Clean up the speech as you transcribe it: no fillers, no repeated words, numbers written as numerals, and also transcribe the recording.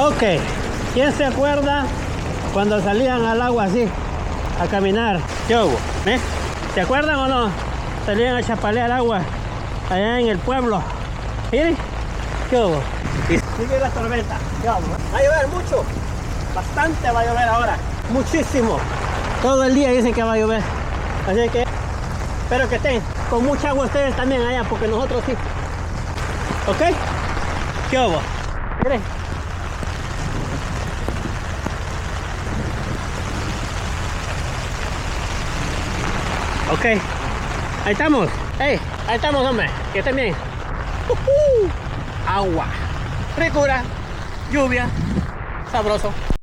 Ok, ¿quién se acuerda cuando salían al agua así, a caminar? ¿Qué hubo? ¿Eh? ¿Se acuerdan o no? Salían a chapalear agua allá en el pueblo. Miren, ¿qué hubo? Y sigue la tormenta. ¿Qué hubo? Va a llover mucho, bastante va a llover ahora, muchísimo. Todo el día dicen que va a llover. Así que espero que estén con mucha agua ustedes también allá, porque nosotros sí. ¿Ok? ¿Qué hubo? Miren. Ok, ahí estamos. Hey, ahí estamos, hombre. Que estén bien. Agua, ricura, lluvia, sabroso.